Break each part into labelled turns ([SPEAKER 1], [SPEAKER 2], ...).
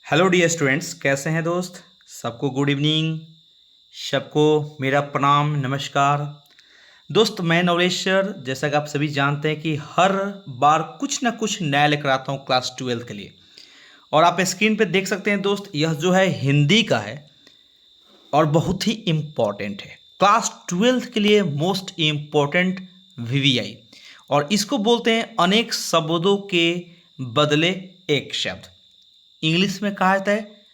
[SPEAKER 1] Hello dear students, कैसे हैं दोस्त? सबको गुड इवनिंग, सबको मेरा प्रणाम, नमस्कार। दोस्त, मैं नवलेश सर, जैसा कि आप सभी जानते हैं कि हर बार कुछ ना कुछ नया लेकर आता हूँ क्लास 12 के लिए। और आप स्क्रीन पे देख सकते हैं दोस्त, यह जो है हिंदी का है और बहुत ही इम्पॉर्टेंट है क्लास 12 के लिए, मोस्ट इम्पॉर्टेंट वीवीआई। और इसको बोलते हैं अनेक शब्दों के बदले एक शब्द। इंग्लिश में कहा जाता है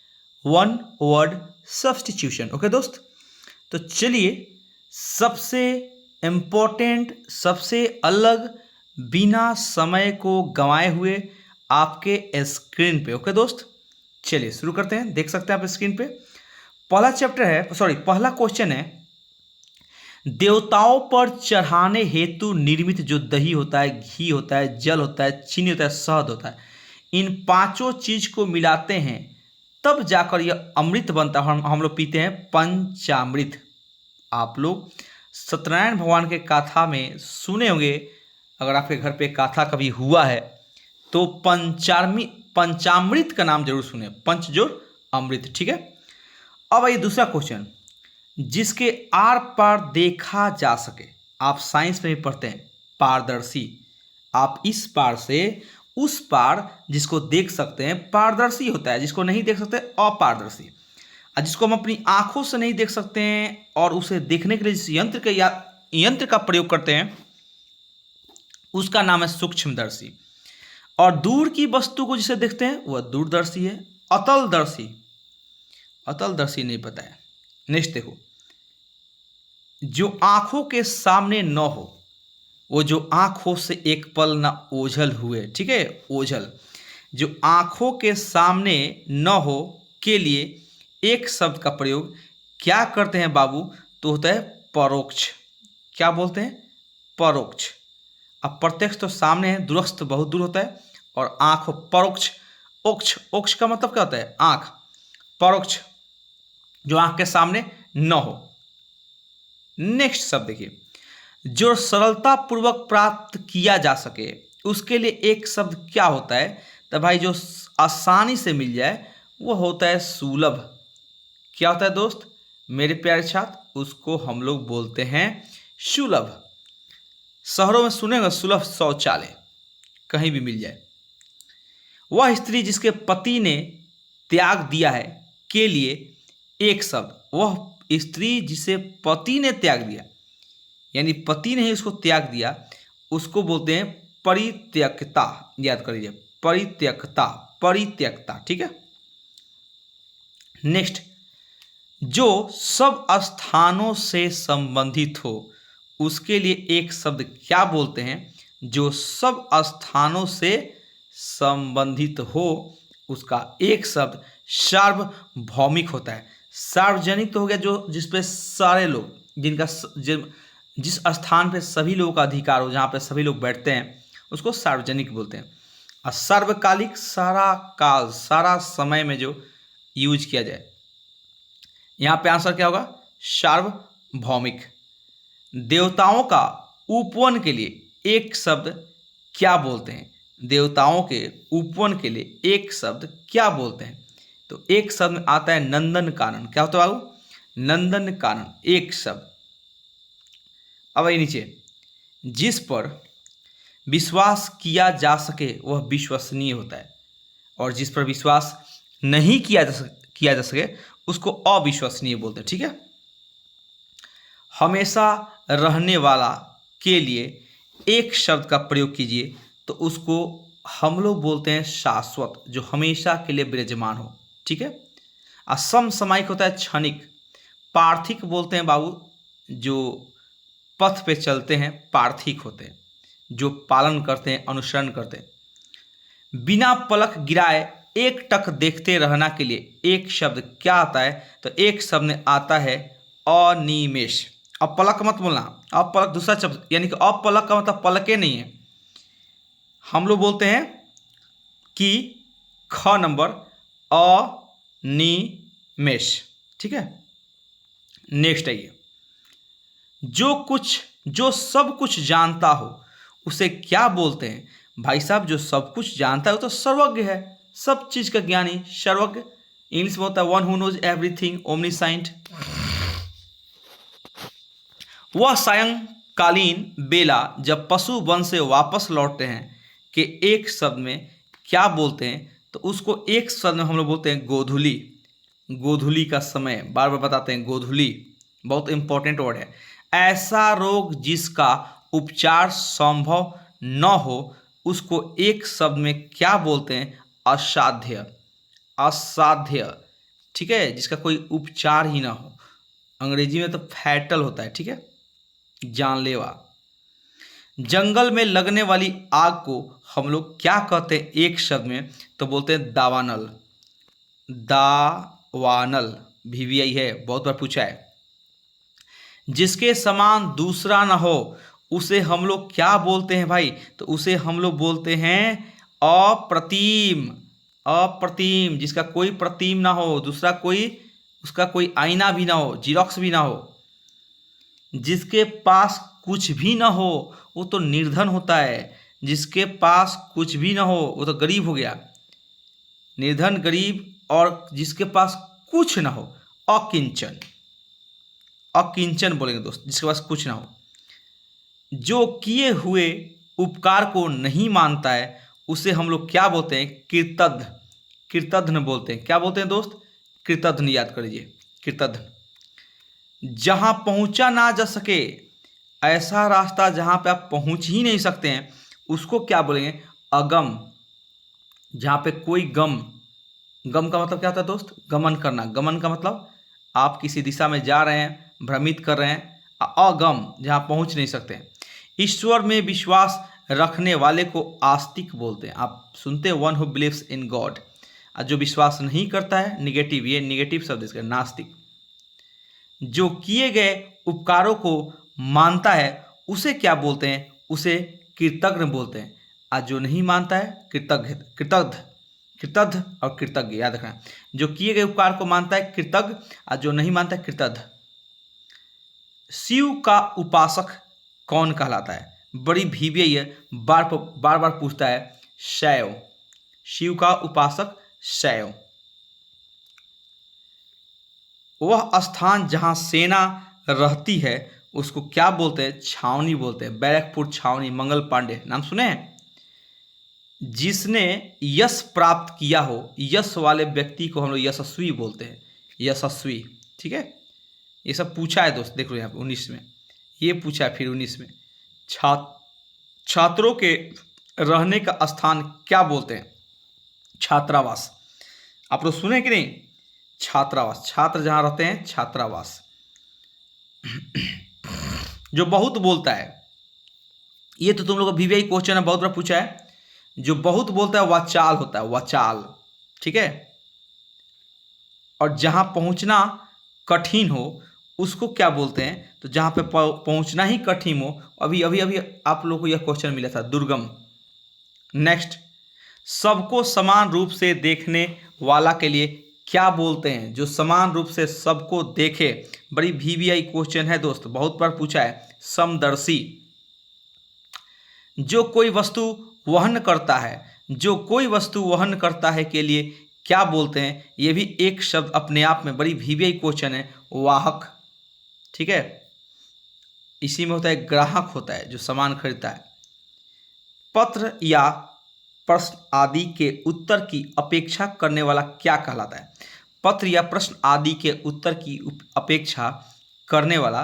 [SPEAKER 1] वन वर्ड सब्सटीट्यूशन। ओके दोस्त, तो चलिए सबसे इम्पोर्टेंट, सबसे अलग, बिना समय को गंवाए हुए आपके स्क्रीन पे। ओके दोस्त, चलिए शुरू करते हैं। देख सकते हैं आप स्क्रीन पे पहला चैप्टर है, सॉरी पहला क्वेश्चन है, देवताओं पर चढ़ाने हेतु निर्मित जो दही होता है, घी होता है, जल होता है, चीनी होता है, शहद होता है, इन पांचों चीज को मिलाते हैं तब जाकर यह अमृत बनता है। हम लोग पीते हैं पंचामृत। आप लोग सत्यनारायण भगवान के गाथा में सुने होंगे, अगर आपके घर पे गाथा कभी हुआ है तो पंचामृत का नाम जरूर सुने, पंच जोड़ अमृत। ठीक है, अब आइए दूसरा क्वेश्चन, जिसके आर पार देखा जा सके। आप साइंस में भी पढ़ते हैं पारदर्शी। आप इस पार से उस पार जिसको देख सकते हैं पारदर्शी होता है, जिसको नहीं देख सकते अपारदर्शी। और जिसको हम अपनी आंखों से नहीं देख सकते हैं और उसे देखने के लिए जिस यंत्र का प्रयोग करते हैं उसका नाम है सूक्ष्मदर्शी। और दूर की वस्तु को जिसे देखते हैं वह दूरदर्शी है। अतलदर्शी, अतलदर्शी नहीं पता है। नेक्स्ट देखो, जो आंखों के सामने न हो, वो जो आंखों से एक पल न ओझल हुए। ठीक है, ओझल, जो आंखों के सामने न हो के लिए एक शब्द का प्रयोग क्या करते हैं बाबू? तो होता है परोक्ष। क्या बोलते हैं? परोक्ष। अब प्रत्यक्ष तो सामने है, दूरस्थ बहुत दूर होता है, और आंख परोक्ष। ओक्ष, ओक्ष का मतलब क्या होता है? आंख। परोक्ष, जो आंख के सामने न हो। नेक्स्ट शब्द देखिए, जो सरलता पूर्वक प्राप्त किया जा सके उसके लिए एक शब्द क्या होता है? तो भाई जो आसानी से मिल जाए वो होता है सुलभ। क्या होता है दोस्त मेरे प्यारे छात्र? उसको हम लोग बोलते हैं सुलभ। शहरों में सुनेगा सुलभ शौचालय, कहीं भी मिल जाए। वह स्त्री जिसके पति ने त्याग दिया है के लिए एक शब्द, वह स्त्री जिसे पति ने त्याग दिया, यानी पति ने ही उसको त्याग दिया, उसको बोलते हैं परित्यक्ता। याद कर लीजिए, परित्यक्ता, परित्यक्ता। ठीक है, नेक्स्ट, जो सब स्थानों से संबंधित हो उसके लिए एक शब्द क्या बोलते हैं? जो सब स्थानों से संबंधित हो उसका एक शब्द सार्वभौमिक होता है। सार्वजनिक तो हो गया जो जिसपे सारे लोग, जिनका जिस स्थान पे सभी लोगों का अधिकार हो, जहाँ पे सभी लोग बैठते हैं, उसको सार्वजनिक बोलते हैं। और सार्वकालिक, सारा काल, सारा समय में जो यूज किया जाए। यहाँ पे आंसर क्या होगा? सार्वभौमिक। देवताओं का उपवन के लिए एक शब्द क्या बोलते हैं? देवताओं के उपवन के लिए एक शब्द क्या बोलते हैं? तो एक शब्द में आता है नंदन कानन। क्या होता है बाबू? नंदन कानन, एक शब्द। अब ये नीचे, जिस पर विश्वास किया जा सके वह विश्वसनीय होता है, और जिस पर विश्वास नहीं किया जा सके उसको अविश्वसनीय बोलते हैं। ठीक है, हमेशा रहने वाला के लिए एक शब्द का प्रयोग कीजिए तो उसको हम लोग बोलते हैं शाश्वत, जो हमेशा के लिए विराजमान हो। ठीक है, असमसामयिक होता है क्षणिक। पार्थिक बोलते हैं बाबू, जो पथ पे चलते हैं पार्थिक होते हैं, जो पालन करते हैं, अनुसरण करते हैं। बिना पलक गिराए एक टक देखते रहना के लिए एक शब्द क्या आता है? तो एक शब्द में आता है अनिमेष। अपलक मत बोलना, अपलक दूसरा शब्द, यानी कि अपलक का मतलब पलके नहीं है। हम लोग बोलते हैं कि ख नंबर अनिमेष। ठीक है, नेक्स्ट आइए, जो सब कुछ जानता हो उसे क्या बोलते हैं? भाई साहब, जो सब कुछ जानता है वो तो सर्वज्ञ है, सब चीज का ज्ञानी, सर्वज्ञ। इंग्लिश में होता है one who knows everything, omniscient. वह सायंकालीन बेला जब पशु वन से वापस लौटते हैं कि एक शब्द में क्या बोलते हैं, तो उसको एक शब्द में हम लोग बोलते हैं गोधूली। गोधूली का समय बार बार बताते हैं, गोधूली बहुत इंपॉर्टेंट वर्ड है। ऐसा रोग जिसका उपचार संभव न हो उसको एक शब्द में क्या बोलते हैं? असाध्य। असाध्य, ठीक है, जिसका कोई उपचार ही ना हो। अंग्रेजी में तो फैटल होता है, ठीक है, जानलेवा। जंगल में लगने वाली आग को हम लोग क्या कहते हैं एक शब्द में? तो बोलते हैं दावानल। दावानल, VVI है, बहुत बार पूछा है। जिसके समान दूसरा ना हो उसे हम लोग क्या बोलते हैं भाई? तो उसे हम लोग बोलते हैं अप्रतिम। अप्रतिम, जिसका कोई प्रतिम ना हो, दूसरा कोई, उसका कोई आईना भी ना हो, जीरोक्स भी ना हो। जिसके पास कुछ भी ना हो वो तो निर्धन होता है। जिसके पास कुछ भी ना हो वो तो गरीब हो गया। निर्धन, गरीब, और जिसके पास कुछ ना हो अकिंचन। अकिंचन बोलेंगे दोस्त, जिसके पास कुछ ना हो। जो किए हुए उपकार को नहीं मानता है उसे हम लोग क्या बोलते हैं? कृतघ्न। कृतघ्न बोलते हैं। क्या बोलते हैं दोस्त? कृतघ्न, याद कर लीजिए, कृतघ्न। जहां पहुंचा ना जा सके, ऐसा रास्ता जहां पे आप पहुंच ही नहीं सकते हैं उसको क्या बोलेंगे? अगम। जहां पे कोई गम, गम का मतलब क्या होता है दोस्त? गमन करना। गमन का मतलब आप किसी दिशा में जा रहे हैं, भ्रमित कर रहे हैं। अगम, जहां पहुंच नहीं सकते हैं। ईश्वर में विश्वास रखने वाले को आस्तिक बोलते हैं। आप सुनते हैं one who believes in God. जो विश्वास नहीं करता है, निगेटिव, ये निगेटिव शब्द इसका, नास्तिक। जो किए गए उपकारों को मानता है उसे क्या बोलते हैं? उसे कृतज्ञ बोलते हैं। आज जो नहीं मानता है कृतज्ञ, कृतज्ञ, कृतज्ञ और कृतज्ञ, याद रखना। जो किए गए उपकार को मानता है कृतज्ञ, और जो नहीं मानता है कृतज्ञ। शिव का उपासक कौन कहलाता है? बड़ी VVI है, बार बार पूछता है। शैव। शिव का उपासक शैव। वह स्थान जहां सेना रहती है उसको क्या बोलते हैं? छावनी बोलते हैं। बैरकपुर छावनी, मंगल पांडे, नाम सुने हैं? जिसने यश प्राप्त किया हो, यश वाले व्यक्ति को हम लोग यशस्वी बोलते हैं। यशस्वी, ठीक है। ये सब पूछा है दोस्त, देख लो यहाँ पे 19 में, ये पूछा है। फिर 19 में छात्रों के रहने का स्थान क्या बोलते हैं? छात्रावास। आप लोग सुने कि नहीं? छात्रावास, छात्र जहां रहते हैं, छात्रावास। जो बहुत बोलता है, ये तो तुम लोग का VVI क्वेश्चन है, बहुत बार पूछा है। जो बहुत बोलता है वाचाल होता है, वाचाल, ठीक है। और जहां पहुंचना कठिन हो उसको क्या बोलते हैं? तो जहां पे पहुंचना ही कठिन हो, अभी अभी अभी आप लोगों को यह क्वेश्चन मिला था, दुर्गम। नेक्स्ट, सबको समान रूप से देखने वाला के लिए क्या बोलते हैं? जो समान रूप से सबको देखे, बड़ी VVI क्वेश्चन है दोस्त, बहुत बार पूछा है। समदर्शी। जो कोई वस्तु वहन करता है, जो कोई वस्तु वहन करता है के लिए क्या बोलते हैं? ये भी एक शब्द अपने आप में बड़ी VVI क्वेश्चन है, वाहक, ठीक है। इसी में होता है ग्राहक, होता है जो सामान खरीदता है। पत्र या प्रश्न आदि के उत्तर की अपेक्षा करने वाला क्या कहलाता है? पत्र या प्रश्न आदि के उत्तर की अपेक्षा करने वाला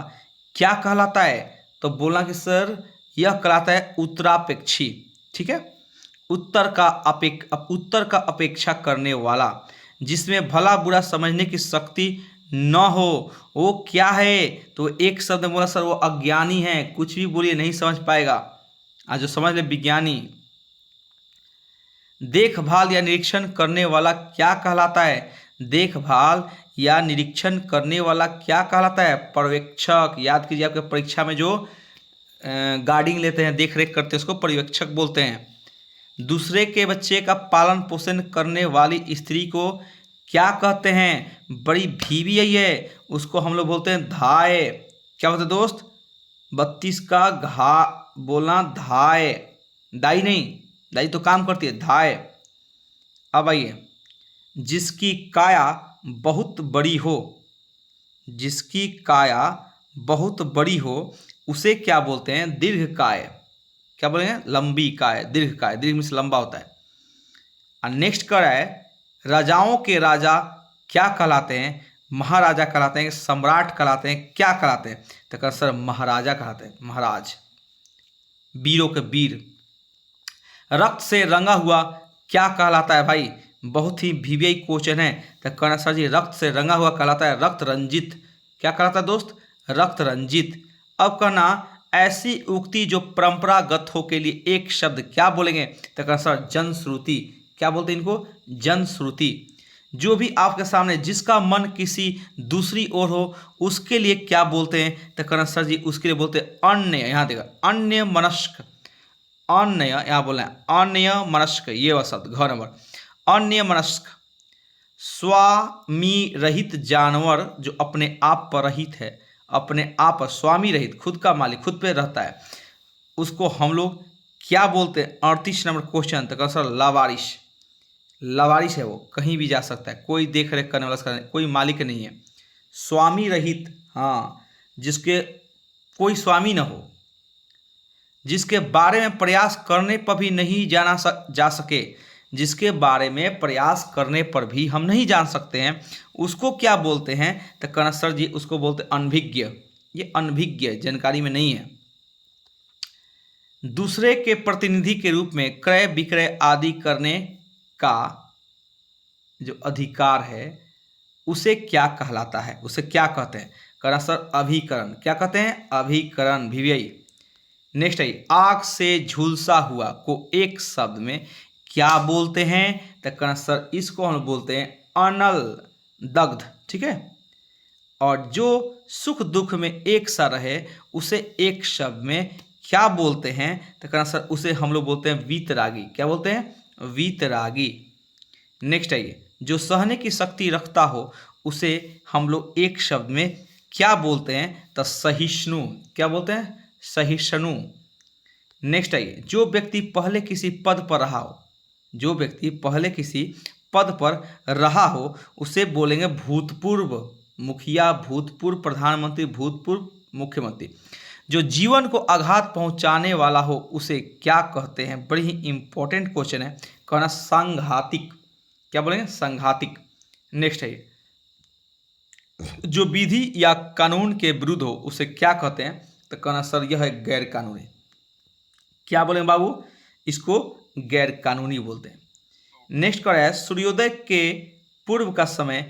[SPEAKER 1] क्या कहलाता है? तो बोलना कि सर यह कहलाता है उत्तरापेक्षी, ठीक है। उत्तर का अपेक्षा करने वाला, जिसमें भला बुरा समझने की शक्ति न हो, वो क्या है? तो एक शब्द में बोला सर वो अज्ञानी है, कुछ भी बोलिए नहीं समझ पाएगा। आज जो समझ ले, विज्ञानी। देखभाल या निरीक्षण करने वाला क्या कहलाता है? देखभाल या निरीक्षण करने वाला क्या कहलाता है? पर्यवेक्षक। याद कीजिए, आपके परीक्षा में जो गार्डिंग लेते हैं, देख रेख करते हैं, उसको पर्यवेक्षक बोलते हैं। दूसरे के बच्चे का पालन पोषण करने वाली स्त्री को क्या कहते हैं? बड़ी VVI है, उसको हम लोग बोलते हैं धाय। क्या बोलते दोस्त? 32 का घा बोलना, धाय। दाई नहीं, दाई तो काम करती है, धाय। अब आइए, जिसकी काया बहुत बड़ी हो, जिसकी काया बहुत बड़ी हो उसे क्या बोलते हैं? दीर्घकाय। क्या बोलेंगे? लंबी काय, दीर्घकाय। दीर्घ में से लंबा होता है। और नेक्स्ट कर है, राजाओं के राजा क्या कहलाते हैं? महाराजा कहलाते हैं, सम्राट कहलाते हैं, क्या कहलाते हैं? तो कहते सर महाराजा कहलाते हैं, महाराज, वीरों के वीर। रक्त से रंगा हुआ क्या कहलाता है भाई? बहुत ही वीवीआई क्वेश्चन है। तो कहना सर जी रक्त से रंगा हुआ कहलाता है रक्त रंजित। क्या कहलाता है दोस्त? रक्त रंजित। अब कहना ऐसी उक्ति जो परंपरागत हो के लिए एक शब्द क्या बोलेंगे? तो कहना सर जनश्रुति। क्या बोलते हैं इनको? जनश्रुति। जो भी आपके सामने जिसका मन किसी दूसरी ओर हो उसके लिए क्या बोलते हैं? तो कहना सर जी उसके लिए बोलते हैं अन्य। यहाँ देखा, अन्य मनस्क, अन्य, यहाँ बोल रहे हैं अन्य मनस्क, ये वह शब्द घ नंबर, अन्य मनस्क। स्वामी रहित जानवर जो अपने आप पर रहित है, अपने आप पर स्वामी रहित, खुद का मालिक, खुद पे रहता है, उसको हम लोग क्या बोलते हैं? 38 नंबर क्वेश्चन। तो सर लावारिश। लावारिश है वो, कहीं भी जा सकता है, कोई देख रेख करने वाला, कोई मालिक नहीं है। स्वामी रहित, हाँ, जिसके कोई स्वामी न हो, जिसके बारे में प्रयास करने पर भी नहीं जा सके, जिसके बारे में प्रयास करने पर भी हम नहीं जान सकते हैं, उसको क्या बोलते हैं? तो कहना सर जी उसको बोलते हैं अनभिज्ञ। ये अनभिज्ञ, जानकारी में नहीं है। दूसरे के प्रतिनिधि के रूप में क्रय विक्रय आदि करने का जो अधिकार है उसे क्या कहलाता है? उसे क्या कहते हैं? कहना सर अभिकरण। क्या कहते हैं? अभिकरण, वीवीआई। नेक्स्ट है, आग से झुलसा हुआ को एक शब्द में क्या बोलते हैं? तो कहना सर इसको हम बोलते हैं अनल दग्ध। ठीक है। और जो सुख दुख में एक सा रहे उसे एक शब्द में क्या बोलते हैं? तो कहना सर उसे हम लोग बोलते हैं वीतरागी। क्या बोलते हैं? वीतरागी। नेक्स्ट है, जो सहने की शक्ति रखता हो उसे हम लोग एक शब्द में क्या बोलते हैं? तो सहिष्णु। क्या बोलते हैं? सहिष्णु। नेक्स्ट आइए, जो व्यक्ति पहले किसी पद पर रहा हो, जो व्यक्ति पहले किसी पद पर रहा हो उसे बोलेंगे भूतपूर्व मुखिया, भूतपूर्व प्रधानमंत्री, भूतपूर्व मुख्यमंत्री। जो जीवन को आघात पहुंचाने वाला हो उसे क्या कहते हैं? बड़ी ही इंपॉर्टेंट क्वेश्चन है। कहना संघातिक। क्या बोलेंगे? संघातिक। नेक्स्ट है, जो विधि या कानून के विरुद्ध हो उसे क्या कहते हैं? तो कहना सर यह है गैर कानूनी। क्या बोलेंगे बाबू? इसको गैर कानूनी बोलते हैं। नेक्स्ट क्या है, सूर्योदय के पूर्व का समय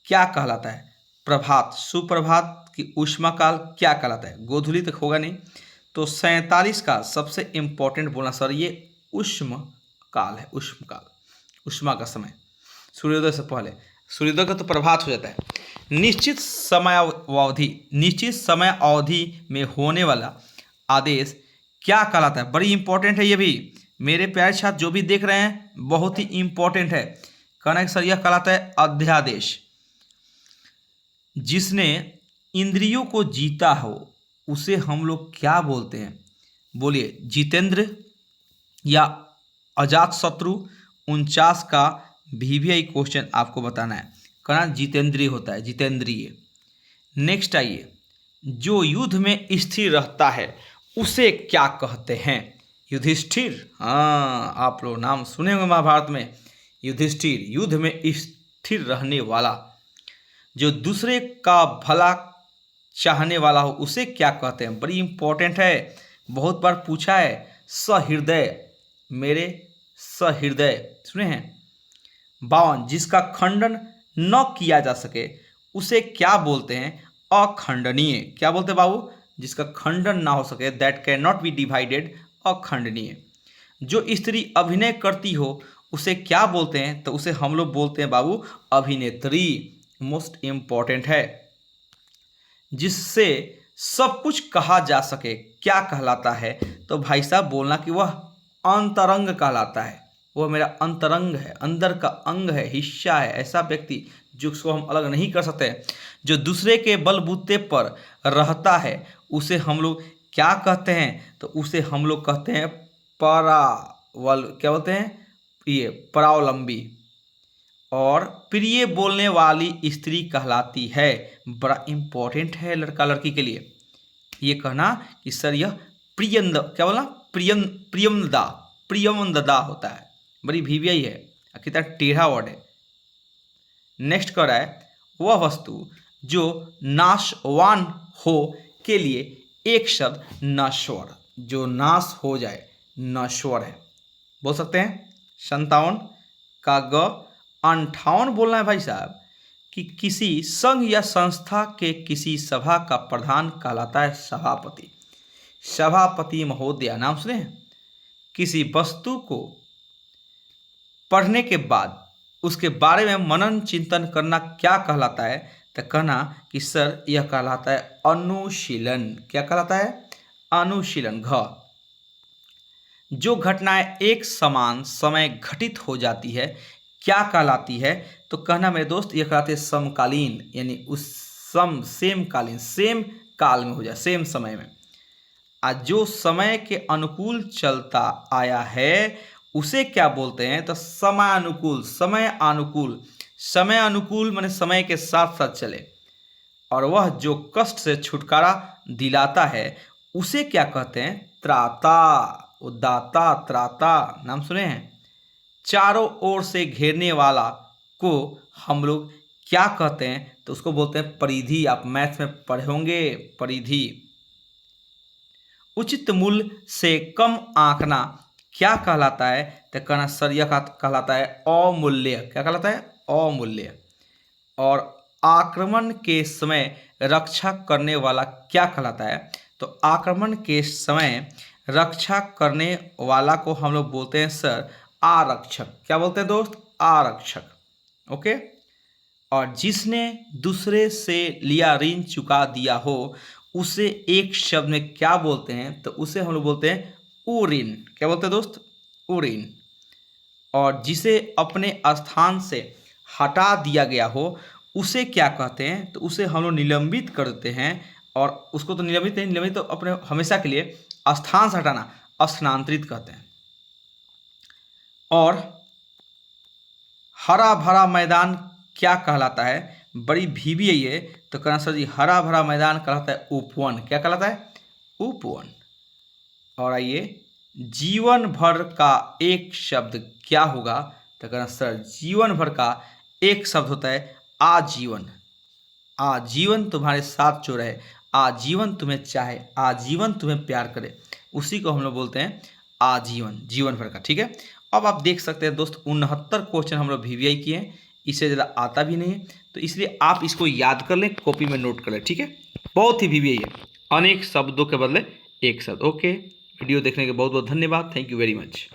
[SPEAKER 1] क्या कहलाता है? प्रभात, सुप्रभात की उष्मा काल क्या कहलाता है? गोधूली तक होगा नहीं, तो 47 का सबसे इंपॉर्टेंट बोलना सर ये उष्म काल है, उष्म काल, उष्मा का समय, सूर्योदय से पहले। सूर्योदय का तो प्रभात हो जाता है। निश्चित समयावधि, निश्चित समय अवधि में होने वाला आदेश क्या कहलाता है? बड़ी इंपॉर्टेंट है ये भी, मेरे प्यारे छात्र जो भी देख रहे हैं बहुत ही इंपॉर्टेंट है। कहना है सर यह कहलाता है अध्यादेश। जिसने इंद्रियों को जीता हो उसे हम लोग क्या बोलते हैं? बोलिए, जितेंद्र या अजात शत्रु? 49 का वीवीआई क्वेश्चन आपको बताना है। कहना जितेंद्रिय होता है, जितेंद्रिय। नेक्स्ट आइए, जो युद्ध में स्थिर रहता है उसे क्या कहते हैं? युधिष्ठिर। हाँ, आप लोग नाम सुने होंगे महाभारत में, युधिष्ठिर, युद्ध में स्थिर रहने वाला। जो दूसरे का भला चाहने वाला हो उसे क्या कहते हैं? बड़ी इंपॉर्टेंट है, बहुत बार पूछा है। सहृदय, मेरे सहृदय सुने हैं। 52, जिसका खंडन न किया जा सके उसे क्या बोलते हैं? अखंडनीय। क्या बोलते हैं बाबू? जिसका खंडन ना हो सके, that can not be divided, अखंडनीय। जो स्त्री अभिनय करती हो उसे क्या बोलते हैं? तो उसे हम लोग बोलते हैं बाबू अभिनेत्री, मोस्ट इंपॉर्टेंट है। जिससे सब कुछ कहा जा सके क्या कहलाता है? तो भाई साहब बोलना कि वह अंतरंग कहलाता है, वह मेरा अंतरंग है, अंदर का अंग है, हिस्सा है, ऐसा व्यक्ति जिसको हम अलग नहीं कर सकते। जो दूसरे के बलबूते पर रहता है उसे हम लोग क्या कहते हैं? तो उसे हम लोग कहते हैं परावल, क्या बोलते हैं? ये परावलंबी, और प्रिय बोलने वाली स्त्री कहलाती है। बड़ा इंपॉर्टेंट है लड़का लड़की के लिए ये कहना कि सर यह प्रियंद क्या बोला प्रियमदा होता है। बड़ी वीवीआई है, कितना टेढ़ा वर्ड है। नेक्स्ट कह रहा है वह वस्तु जो नाशवान हो के लिए एक शब्द नश्वर, जो नाश हो जाए नश्वर है। बोल सकते हैं 57 का ग। 58 बोलना है भाई साहब कि किसी संघ या संस्था के किसी सभा का प्रधान कहलाता है सभापति। सभापति महोदय नाम सुने हैं। किसी वस्तु को पढ़ने के बाद उसके बारे में मनन चिंतन करना क्या कहलाता है? तो कहना कि सर यह कहलाता है अनुशीलन। क्या कहलाता है? अनुशीलन। घ जो घटनाएं एक समान समय घटित हो जाती है क्या कहलाती है? तो कहना मेरे दोस्त यह कहलाते हैं समकालीन, यानी उस सेम कालीन, सेम काल में हो जाए, सेम समय में। आज जो समय के अनुकूल चलता आया है उसे क्या बोलते हैं? तो समयानुकूल। समय अनुकूल माने समय के साथ साथ चले। और वह जो कष्ट से छुटकारा दिलाता है उसे क्या कहते हैं? त्राता। वो दाता, त्राता नाम सुने हैं। चारों ओर से घेरने वाला को हम लोग क्या कहते हैं? तो उसको बोलते हैं परिधि। आप मैथ में पढ़े होंगे परिधि। उचित मूल्य से कम आंकना क्या कहलाता है? तो कहना सर यह कहलाता है अमूल्य। क्या कहलाता है? अमूल्य। और आक्रमण के समय रक्षा करने वाला क्या कहलाता है? तो आक्रमण के समय रक्षा करने वाला को हम लोग बोलते हैं सर आरक्षक। क्या बोलते हैं दोस्त? आरक्षक। ओके। और जिसने दूसरे से लिया ऋण चुका दिया हो उसे एक शब्द में क्या बोलते हैं? तो उसे हम लोग बोलते हैं उऋण। क्या बोलते हैं दोस्त? उऋण। और जिसे अपने स्थान से हटा दिया गया हो उसे क्या कहते हैं? तो उसे हम लोग निलंबित कर देते हैं। और उसको तो निलंबित नहीं, निलंबित तो अपने हमेशा के लिए स्थान से हटाना, स्थानांतरित कहते हैं। और हरा भरा मैदान क्या कहलाता है? बड़ी भीवी है ये, तो कहना सर जी हरा भरा मैदान कहलाता है उपवन। क्या कहलाता है? उपवन। और आइए जीवन भर का एक शब्द क्या होगा? तो कहना सर जीवन भर का एक शब्द होता है आजीवन। आजीवन तुम्हारे साथ जो रहे, आजीवन तुम्हें चाहे, आजीवन तुम्हें प्यार करे, उसी को हम लोग बोलते हैं आजीवन, जीवन भर का। ठीक है। अब आप देख सकते हैं दोस्त 69 क्वेश्चन हम लोग वीवीआई किए हैं। इससे ज़्यादा आता भी नहीं है, तो इसलिए आप इसको याद कर लें, कॉपी में नोट कर लें। ठीक है। बहुत ही वीवीआई है, अनेक शब्दों के बदले एक शब्द। ओके। वीडियो देखने के बहुत बहुत धन्यवाद। Thank you very much.